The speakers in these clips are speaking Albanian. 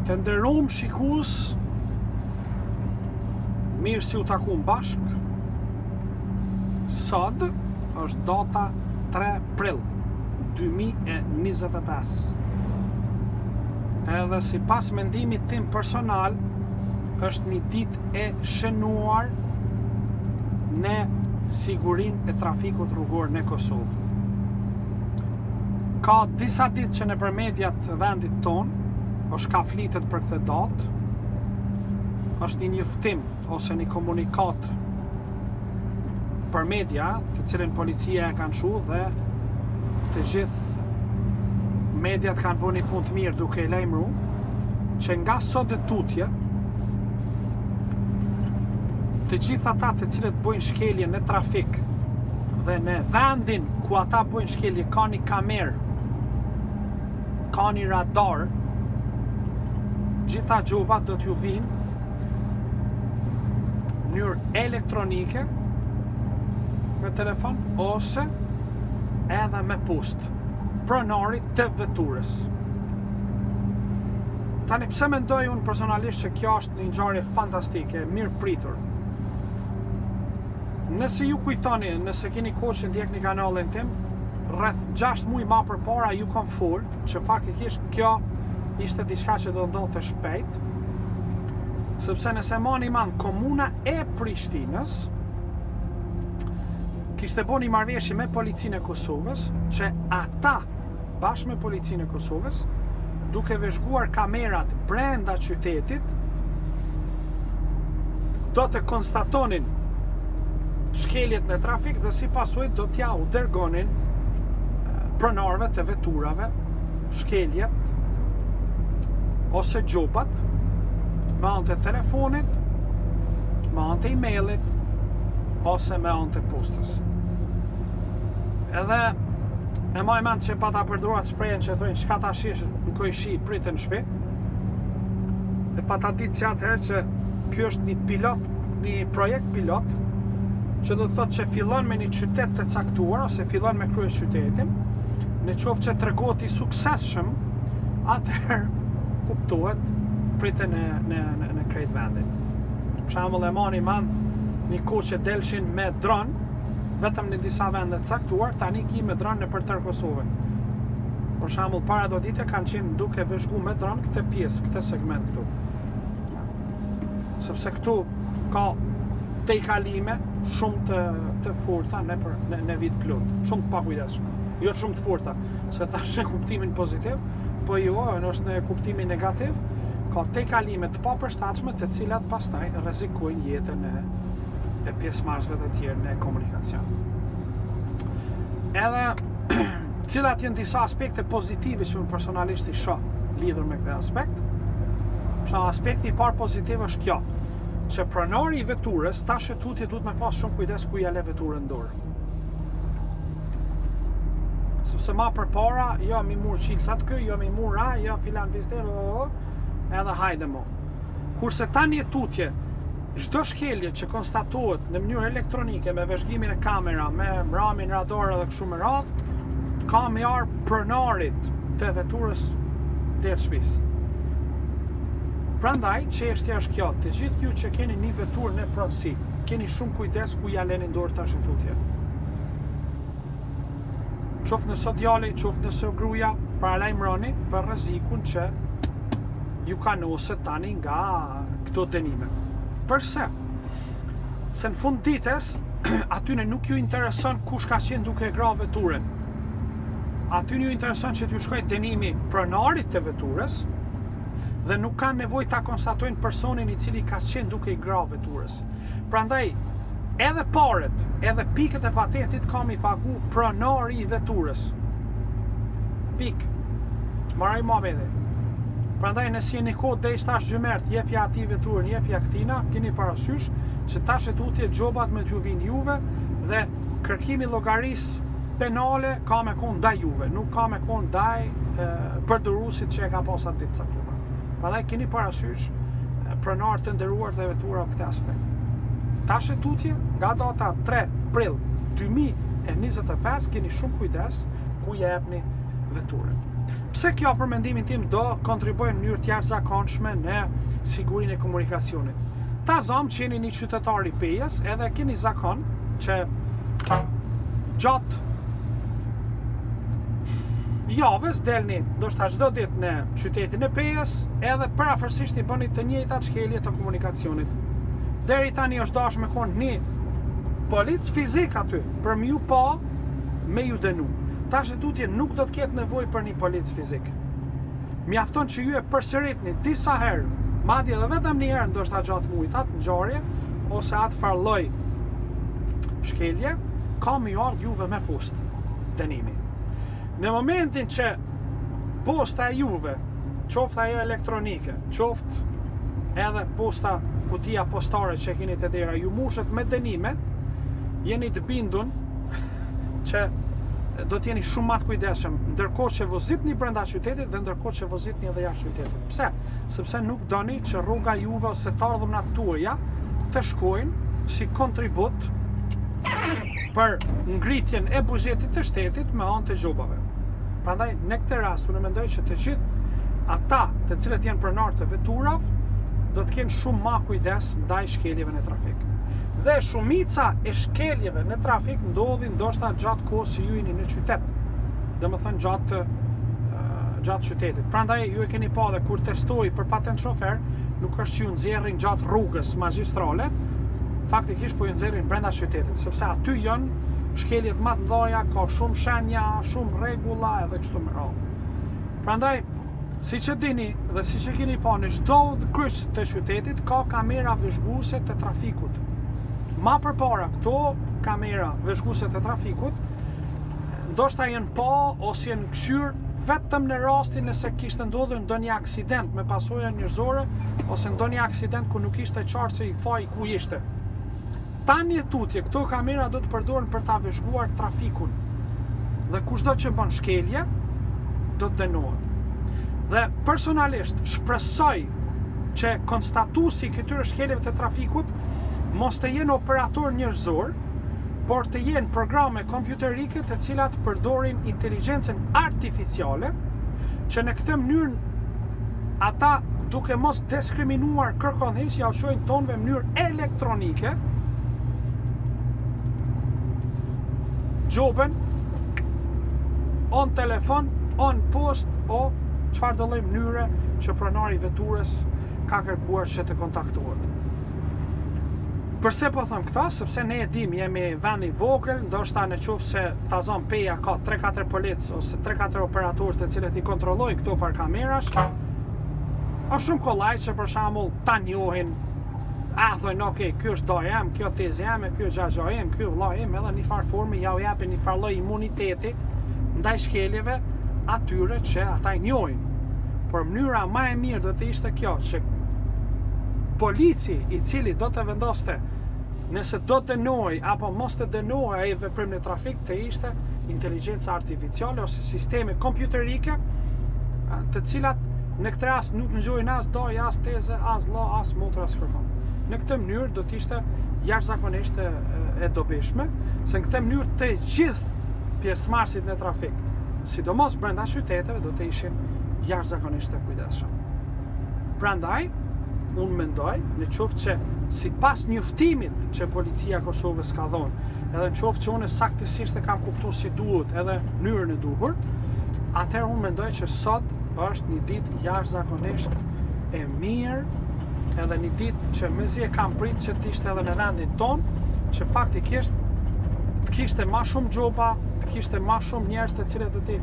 Të nderuar shikues, mirë si u takuam bashk. Sot është data 3 prill 2025. Edhe sipas mendimit tim personal, është një ditë e shënuar në sigurinë e trafikut rrugor në Kosovë. Ka disa ditë që nëpër mediat vendit ton është ka flitet për këtë datë, është një njoftim ose një komunikat për media, të cilën policia e kanë shu dhe të gjithë mediat kanë bërë një punë të mirë duke e lajmëru që nga sot e tutje të gjithë ata të cilët bojnë shkelje në trafik dhe në vendin ku ata bojnë shkelje ka një kamerë, ka një radar, gjitha gjobat do t'ju vinë në mënyrë elektronike me telefon ose edhe me post pronarit të veturës. Tani pse mendoj unë personalisht që kjo është një ngjarje fantastike, mirë pritur. Nëse ju kujtoni, nëse keni kohë që ndjekni kanalin tim, rreth 6 muaj më përpara ju kam folë që faktikisht kjo ishte diçka që do ndodhte shpejt, sepse nëse mani man komuna e Prishtinës kishte bërë një marrëveshje me policinë e Kosovës që ata bashkë me policinë e Kosovës duke vëzhguar kamerat brenda qytetit do të konstatonin shkeljet në trafik dhe si pasojë do t'ja u dërgonin pronarëve të veturave shkeljet ose gjobat me anë të telefonit, me anë të emailit ose me anë të postës. Edhe e maj mend që pa ta përdoruar shprehjen që thonë çka ta shish në kojshi pritën në shtëpi. E pa ta ditë që atëherë që ky është një pilot, një projekt pilot që do të thotë që fillon me një qytet të caktuar ose fillon me kryeqytetin, në qoftë që tregohet i suksesshëm, atëherë kuptohet pritën në krejt vendin. Për shembull e mani man një kohë që delshin me dron, vetëm në disa vende të caktuar, tani ki me dron në për tërë Kosovën. Për shembull para do dite kanë qenë duke vëzhgu me dron këtë pjesë, këtë segment këtu. Sepse këtu ka tejkalime shumë të forta në vit plot, shumë të pakujdesshme. Jo shumë të forta, se tash në kuptimin pozitiv, po jo, është në kuptimin negativ, ka tejkalime të papërshtatshme të cilat pastaj rrezikojnë jetën e pjesëmarrësve të tjerë në komunikacion. Edhe cilat janë disa aspekte pozitive që unë personalisht i shoh lidhur me këtë aspekt. Pra aspekti i parë pozitiv është kjo, që pronari i veturës tash e tutje duhet me pas shumë kujdes ku ja le veturën në dorë. Sepse ma përpara, jo mi mur qilsat kë, jo mi mur ra, jo filan vizder, edhe hajde mo. Kurse tani e tutje, çdo shkelje që konstatohet në mënyrë elektronike me vëzhgimin e kamera, me mramin radar edhe kështu me radhë, ka me arë pronarit të veturës deri shtëpisë. Prandaj, çështja është kjo, të gjithë ju që keni një veturë në pronësi, keni shumë kujdes ku ja leni dorë tash e tutje. Qoftë nëse djali, qoftë nëse gruaja, paralajmëroni për rrezikun që ju kanoset tani nga këto dënime. Përse? Se në fund ditës, atyne nuk ju intereson kush ka qenë duke gra veturën. Atyne ju intereson që t'ju shkojë dënimi pronarit të veturës dhe nuk kanë nevojë ta konstatojnë personin i cili ka qenë duke i gra veturës. Prandaj, edhe paret, edhe pikët e patentit kam i pagu pronari i veturës. Pik. Maraj ma vede. Prandaj nësi një kohë dhe ishtë tash gjymert, jepja ati veturën, jepja këtina, keni parasysh që tash e tutje gjobat me t'ju vinë juve dhe kërkimi llogaris penale ka me kon ndaj juve, nuk ka me kon ndaj përdoruesit që e ka pas atë ditë caktuar. Prandaj keni parasysh pronar të nderuar dhe vetura këtë aspekt. Tash e tutje, nga data 3 prill 2025 keni shumë kujdes ku jepni veturën. Pse kjo për mendimin tim do kontribuojë në mënyrë të jashtëzakonshme në sigurinë e komunikacionit. Ta zonë që jeni një qytetar i Pejës, edhe keni zakon që gjatë javës delni ndoshta çdo ditë në qytetin e Pejës, edhe parafërsisht i bëni të njëjtat shkelje të komunikacionit. Deri tani është dashur me kon një polic fizik aty për më ju pa me ju dënu. Tash e tutje nuk do të ketë nevojë për një polic fizik. Mjafton që ju e përsëritni disa herë, madje edhe vetëm një herë ndoshta gjatë muajit atë ngjarje ose atë farlloj shkelje, ka më ardh juve me post dënimi. Në momentin që posta e juve, qoftë ajo elektronike, qoftë edhe posta kutia postare që keni te dera, ju mushet me dënime, jeni të bindun që do t'jeni shumë më të kujdesshëm ndërkohë që vozitni brenda qytetit dhe ndërkohë që vozitni edhe jashtë qytetit. Pse? Sepse nuk doni që rruga juve ose të ardhurmat tuaja të shkojnë si kontribut për ngritjen e buxhetit të shtetit me anë të gjobave. Prandaj në këtë rast unë mendoj që të gjithë ata të cilët janë pronarë të veturave do të kenë shumë më kujdes ndaj shkeljeve në trafik. Dhe shumica e shkeljeve në trafik ndodhin ndoshta gjatë kohës që ju jeni në qytet. Domethënë gjatë qytetit. Prandaj ju e keni pa dhe kur testoj për patent shofer, nuk është që ju nxjerrin gjatë rrugës magjistrale, faktikisht po ju nxjerrin brenda qytetit, sepse aty janë shkeljet më të mëdha, ka shumë shenja, shumë rregulla edhe kështu me radhë. Prandaj, siç e dini dhe siç e keni pa në çdo kryq të qytetit ka kamera vëzhguese të trafikut. Ma përpara këto kamera vëzhguese të trafikut ndoshta janë pa ose janë këshyr vetëm në rastin nëse kishte ndodhur ndonjë aksident me pasoja njerëzore ose ndonjë aksident ku nuk ishte qartë se i faji ku ishte. Tani tutje këto kamera do të përdoren për ta vëzhguar trafikun. Dhe kushdo që bën shkelje do të dënohet. Dhe personalisht shpresoj që konstatuesi këtyre shkeljeve të trafikut mos të jenë operator njerëzor, por të jenë programe kompjuterike të cilat përdorin inteligjencën artificiale, që në këtë mënyrë ata duke mos diskriminuar kërkonheq ja u çojnë tonëve në mënyrë elektronike gjobën on telefon, on post o çfarë do lloj mënyre që pronari i veturës ka kërkuar që të kontaktohet. Përse po them këta? Sepse ne e dim, jemi vend i vogël, ndoshta në qoftë se ta zon Peja ka 3-4 polic ose 3-4 operatorë të cilët i kontrollojnë këto far kamerash, është shumë kollaj që për shembull ta njohin, thonë ok, ky është doja jam, kjo tezë jam, ky është xhaxha jam, ky vëlla jam, edhe në far forme ja u japin një farlloj imuniteti ndaj shkeljeve atyre që ata i njohin. Por mënyra më e mirë do të ishte kjo, që polici i cili do të vendoste nëse do të dënoj apo mos të dënoj ai veprim në trafik të ishte inteligjenca artificiale ose sisteme kompjuterike të cilat në këtë rast nuk nxjojnë as dojë, as teze, as lla, as motra, as kërkon. Në këtë mënyrë do të ishte jashtëzakonisht e dobishme, se në këtë mënyrë të gjithë pjesëmarrësit në trafik, sidomos brenda qyteteve, do të ishin jashtëzakonisht të kujdesshëm. Prandaj, unë mendoj, në qoftë që sipas njoftimit që policia e Kosovës ka dhënë, edhe në qoftë që unë saktësisht e kam kuptuar si duhet edhe mënyrën e duhur, atëherë unë mendoj që sot është një ditë jashtëzakonisht e mirë, edhe një ditë që mezi e kam prit që të ishte edhe në vendin tonë, që faktikisht të kishte ma shumë gjoba, të kishte ma shumë njerëz të cilët do të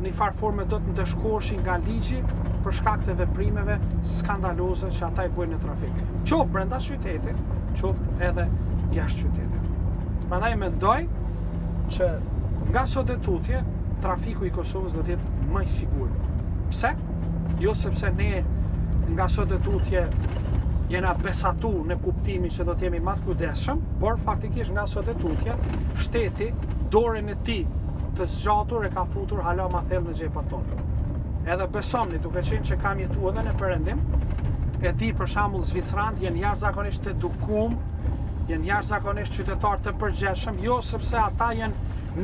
në farë forme do të ndëshkoheshin nga ligji për shkak të veprimeve skandaloze që ata i bëjnë në trafik. Qoftë brenda qytetit, qoftë edhe jashtë qytetit. Prandaj mendoj që nga sot e tutje trafiku i Kosovës do të jetë më i sigurt. Pse? Jo sepse ne nga sot e tutje jena besatu në kuptimin që do të jemi më të kujdesshëm, por faktikisht nga sot e tutje shteti dorën e tij të zgjatur e ka futur hala ma thellë në xhepat tonë. Edhe besomni, duke qenë që kam jetu edhe në Perëndim, e di për shembull Zvicrant janë jashtëzakonisht të edukuar, janë jashtëzakonisht qytetarë të përgjegjshëm, jo sepse ata janë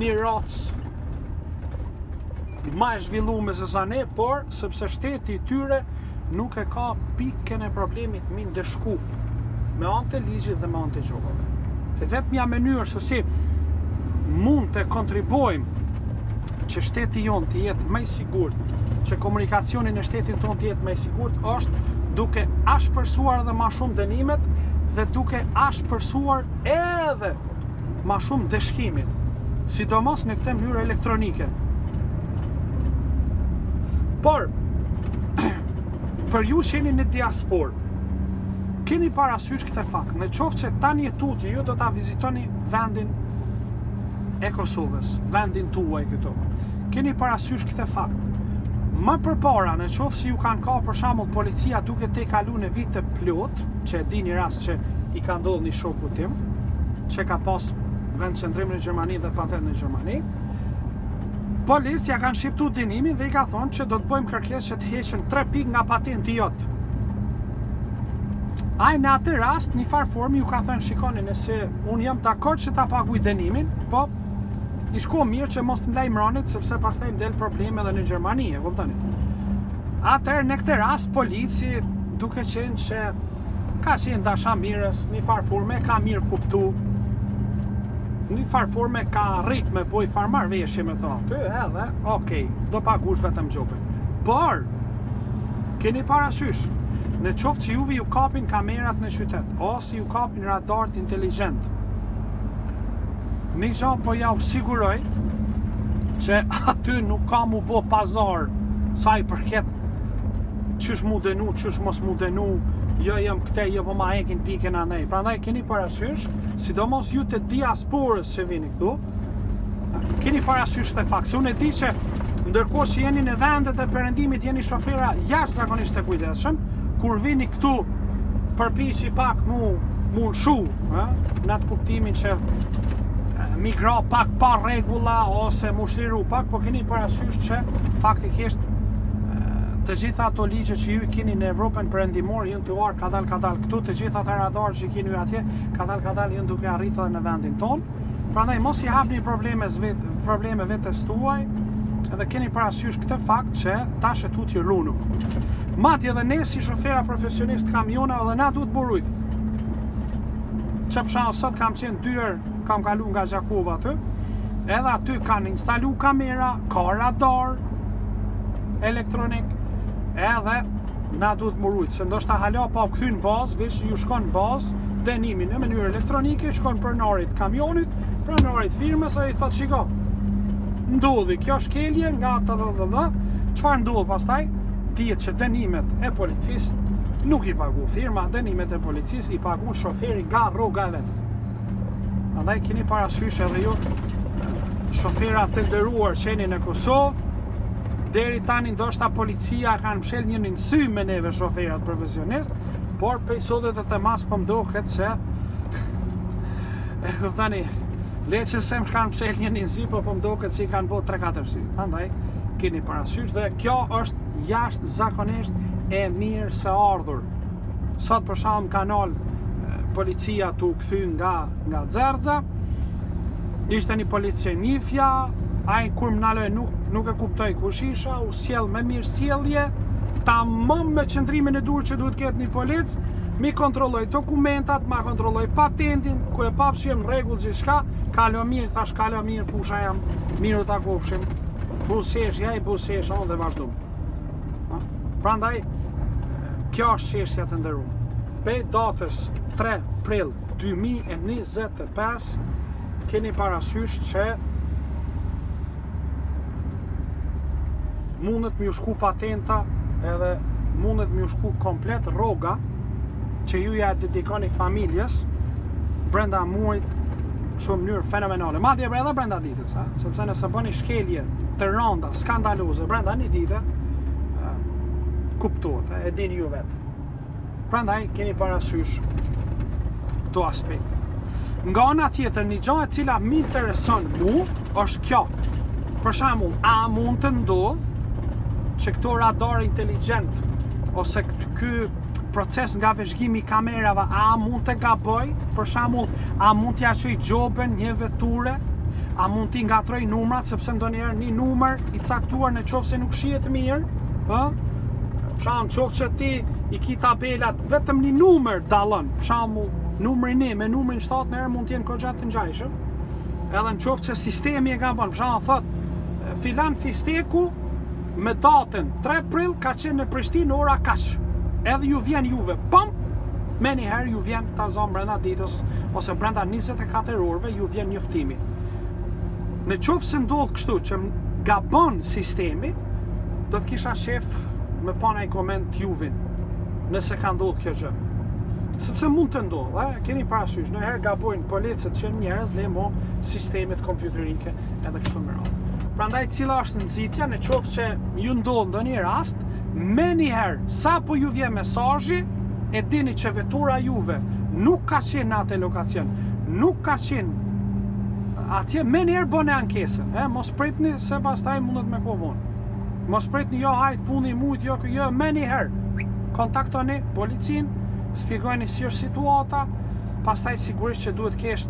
një racë ma e zhvilluar se sa ne, por sepse shteti i tyre nuk e ka pikën e problemit mi ndeshku me anë të ligjit dhe me anë të gjokave. E vetmja mënyrë se si mund të kontribojmë që shteti jonë të jetë më i sigurt, që komunikacionin e shtetit tonë të jetë më i sigurt, është duke ashpërsuar edhe ma shumë dënimet dhe duke ashpërsuar edhe ma shumë dëshkimin, sidomos në këtë mënyrë elektronike. Por, për ju që jeni në diasporë, keni parasysh këtë fakt, në qoftë që tani e tuti ju do ta vizitoni vendin e Kosovës, vendin tuaj këto. Keni parasysh këtë fakt. Më përpara, në qoftë si ju kanë ka për shembull policia duke te kalu në vite plot, që e dini rast që i ka ndodhur një shoku tim, që ka pas vend qëndrim në Gjermani dhe patent në Gjermani, policia kanë shqiptu dënimin dhe i ka thonë që do të bëjmë kërkesë që të heqen 3 pikë nga patenti jot. Ai në atë rast, një farë formi ju ka thënë shikoni nëse unë jam dakord që ta paguaj dënimin, po i shko mirë që mos të mlajmëronit sepse pastaj më del probleme edhe në Gjermani, e kuptoni? Atëherë në këtë rast polici duke qenë që ka qenë dashamirës, një farë forme ka mirë kuptu, një farë forme ka rrit me boj farmarveshje me to aty, edhe, okej, do pagush vetëm gjopin. Por, keni parasysh, në qoftë që juve ju kapin kamerat në qytet, ose ju kapin radart inteligent, një gjo po ja u siguroj që aty nuk ka mu bo pazar sa i përket qysh mu dënu, qysh mos mu dënu, jo jem këte, jo po ma ekin pikën anej. Prandaj keni parasysh, sidomos ju të diasporës që vini këtu, keni parasysh të fakt. Se unë e di që ndërkohë që jeni në vendet e perëndimit, jeni shofera jashtëzakonisht të kujdesshëm, kur vini këtu përpiqi pak mu nshu, në atë kuptimin që migra pak pa rregulla ose mu shliru pak, po keni parasysh që faktikisht të gjitha ato ligje që ju i keni në Evropën perëndimore janë të uar kadal këtu, të gjitha ato radarë që i keni ju atje, kadal janë duke arritur në vendin tonë. Prandaj mos i hapni probleme vetes tuaj, edhe keni parasysh këtë fakt që tash e tuti runu. Madje edhe ne si shofera profesionist kamionave dhe na duhet burujt. Që për sot kam qenë 2 herë, kam kalu nga Gjakova aty, edhe aty kanë instalu kamera, ka radar elektronik, edhe na duhet murujt, se ndoshta hala pa u kthy në bazë, veç ju shkon në bazë, dënimin në mënyrë elektronike, shkon pronarit kamionit, pronarit firmës, ai thot shiko, ndodhi kjo shkelje nga çfarë ndodh pastaj? Dihet që dënimet e policisë nuk i pagu firma, dënimet e policisë i pagu shoferi nga rroga e vet. Prandaj keni parasysh edhe ju shoferat të nderuar që jeni në Kosovë, deri tani ndoshta policia kanë mshel një sy me neve shoferat profesionist, por prej sotet të mas po mdoket që e kuptoni, le që se më kanë mshel një sy, po mdoket që i kanë bërë 3-4 sy. Prandaj keni parasysh dhe kjo është jashtëzakonisht e mirë se ardhur. Sot për shembull kanal policia tu kthy nga Xerxa, ishte një policionifja, ai kur më naloj nuk e kuptoj kush isha, u sjell me mirë sjellje, tamam me qëndrimin e dur që duhet ketë një polic, mi kontrolloj dokumentat, ma kontrolloj patentin, ku e pap që jem rregull gjithçka, kalo mirë, thash kalo mirë, pusha jam, mirë u takofshim, bushesh, ja i bushesh, on dhe vazhdo. Prandaj, kjo është çështja të nderuar. Pe datës 3 prill 2025, keni parasysh që mundet më ju shku patenta edhe mundet më ju shku komplet rroga që ju ja dedikoni familjes brenda muajit shumë mënyrë fenomenale. Madje edhe brenda ditës, sepse nëse bëni shkelje të rënda, skandaloze brenda një dite, kuptohet, e dini ju vetë. Prandaj keni parasysh këto aspekte. Nga ana tjetër, një gjë e cila më intereson mu është kjo. Për shembull, a mund të ndodh që këto radar inteligent ose ky proces nga vëzhgimi i kamerave, a mund të gaboj? Për shembull, a mund t'ja çoj gjobën një veture? a mund t'i ngatroj numrat, sepse ndonjëherë një numër i caktuar në qoftë se nuk shihet mirë, për shembull, qoftë që ti i ki tabelat vetëm një numër dallon, për shembull, numrin 1 me numrin 7 në herë mund të jenë kogja të ngjajshëm. Edhe në qoftë që sistemi e ka bën, për shembull, thot filan fisteku me datën 3 prill ka qenë në Prishtinë ora kaq. Edhe ju vjen juve, pam, me njëherë ju vjen ta zonë brenda ditës ose brenda 24 orëve ju vjen njoftimi. Në qoftë se ndodh kështu që gabon sistemi, do të kisha shef me pa një koment juvin, nëse ka ndodhur kjo gjë. Sepse mund të ndodhë, keni parasysh, në herë gabojnë policët që njerëz lemo sistemet kompjuterike edhe kështu me radhë. Prandaj cila është nxitja në qoftë që ju ndodh ndonjë rast, me njëherë sa po ju vjen mesazhi, e dini që vetura juve nuk ka qenë në atë lokacion, nuk ka qenë atje, me njerë bëne ankesën, mos pritni se pastaj mundet me kovon. Mos pritni, jo hajt fundi i mujt, jo me njëherë. Kontaktoni policin, shpjegojni si është situata, pastaj sigurisht që duhet kesh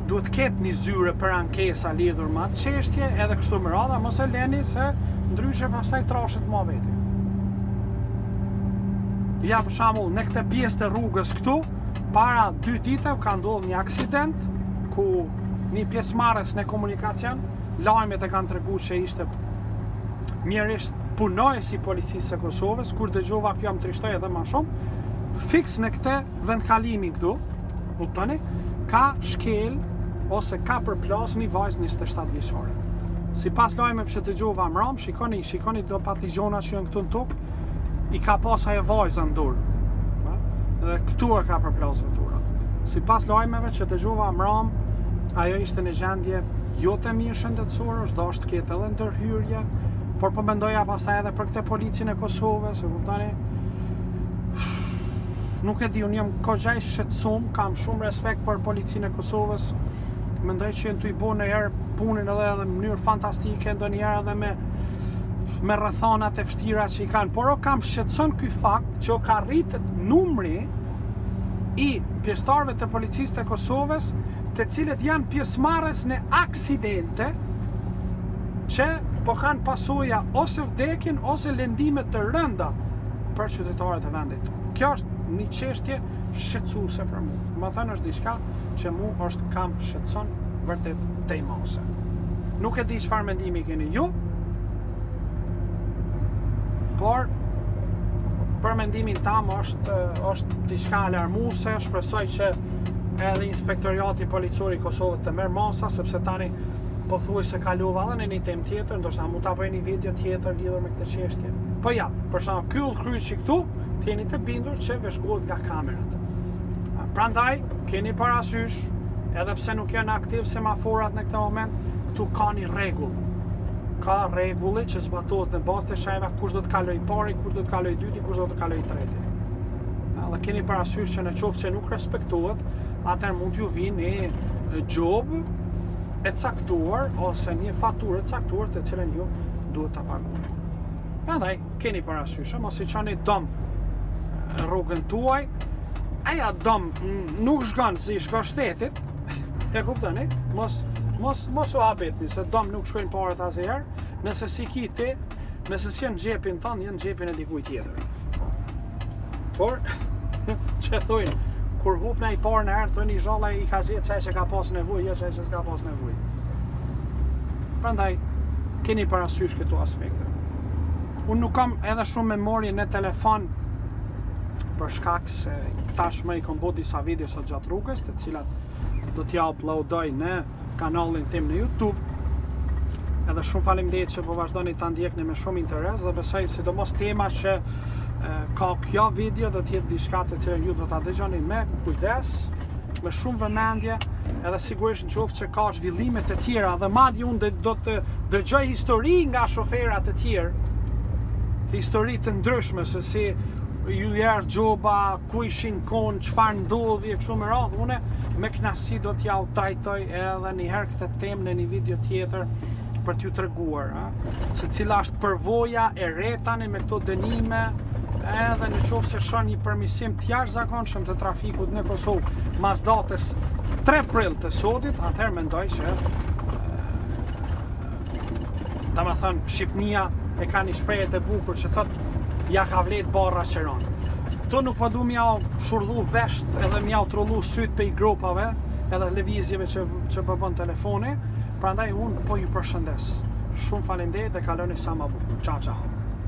duhet ketë një zyre për ankesa lidhur me atë çështje, edhe kështu me radhë, mos e leni se ndryshe pastaj trashet mohabeti. Ja për shembull, në këtë pjesë të rrugës këtu, para 2 ditëve ka ndodhur një aksident ku një pjesëmarrës në komunikacion, lajmet e kanë treguar se ishte mjerisht punojës i policisë së Kosovës, kur dëgjova kjo më trishtoi edhe më shumë, fiks në këtë vendkalimin këtu, kuptoni, ka shkel ose ka përplas një vajzë 27 vjeçare. Sipas lajmeve që dëgjova më ram, shikoni do patligjona që janë këtu në tokë, i ka pas ajo vajza në dorë. Dhe këtu e ka përplas vetura. Sipas lajmeve që dëgjova më ram, ajo ishte në gjendje jo të mirë shëndetësore, është dashur të ketë edhe ndërhyrje, por po mendoja pastaj edhe për këtë policinë e Kosovës, e kuptoni? Nuk e di, unë jam kogja i shqetësuar, kam shumë respekt për policinë e Kosovës. Mendoj që janë të i bo në herë punën edhe në mënyrë fantastike, ndonjëherë edhe me rrethonat e vështira që i kanë, por o kam shqetëson ky fakt që o ka rritet numri i pjesëtarëve të policisë të Kosovës, të cilët janë pjesëmarrës në aksidente që po kanë pasoja ose vdekjen ose lëndime të rënda për qytetarët e vendit tonë. Kjo është një çështje shqetësuese për mua. Më thënë është diçka që mua është kam shqetëson vërtet tejmose. Nuk e di çfarë mendimi keni ju, por për mendimin tam është diçka alarmuese. Shpresoj që edhe inspektoriati policor i Kosovës të merr masa, sepse tani pothuajse kalova edhe në një temë tjetër, ndoshta mund ta bëj një video tjetër lidhur me këtë çështje. Po ja, për shkak ky udhkryqi këtu, jeni të bindur që veshgohet nga kamerat. Prandaj keni parasysh, edhe pse nuk janë aktiv semaforat në këtë moment, këtu ka një rregull. Ka rregulli që zbatohet në bazë të shajve, kush do të kalojë pari, kush do të kalojë dyti, kush do të kalojë treti. Dhe keni parasysh që në qoftë që nuk respektohet, atëherë mund t'ju vinë një gjob e caktuar ose një faturë e caktuar të cilën ju duhet ta paguani. Prandaj keni parasysh, mos i çoni dom rrugën tuaj. Aja dom nuk shkon si shko shtetit, e kuptoni? Mos u habetni, se dom nuk shkojnë parat asnjëherë, nëse si kiti, nëse si në xhepin tonë, janë në xhepin e dikujt tjetër. Por, që thojnë, kur hupna i parë në herë, thojnë i zhalla i ka gjetë qaj që ka pas nevojë, jo qaj që s'ka pas nevojë. Prandaj, keni parasysh këto aspekte. Unë nuk kam edhe shumë memorje në telefon, për shkak se tashmë i kam bërë disa videosa gjatë rrugës, të cilat do t'ja uploadoj në kanalin tim në YouTube. Edhe shumë faleminderit që po vazhdoni ta ndjekni me shumë interes, dhe besoj sidomos tema që ka kjo video do t'jetë diçka të cilën ju do ta dëgjoni me kujdes, me shumë vëmendje, edhe sigurisht në qoftë që ka zhvillime të tjera, dhe madje unë do të dëgjoj histori nga shoferat të tjerë, histori të ndryshme se si ju jerë gjoba, ku ishin konë, çfarë ndodhi e kështu me radhë. Une me kënaqësi do t'ja u trajtoj edhe një herë këtë temë në një video tjetër për t'ju treguar se cila është përvoja e re tani me këto dënime, edhe në qoftë se shon një përmirësim të jashtëzakonshëm të trafikut në Kosovë mas datës 3 prill të sotit, atëherë mendoj që Da me thënë, Shqipnia e ka një shprehje të bukur që thot ja ka vlet barra qeron. Tu nuk po du m'jau shurdhu vesht edhe m'jau trullu syt pe i grupave edhe lëvizjeve që bën telefoni, prandaj unë po ju përshëndes. Shumë faleminderit dhe kaloni sa më bukur. Ciao ciao.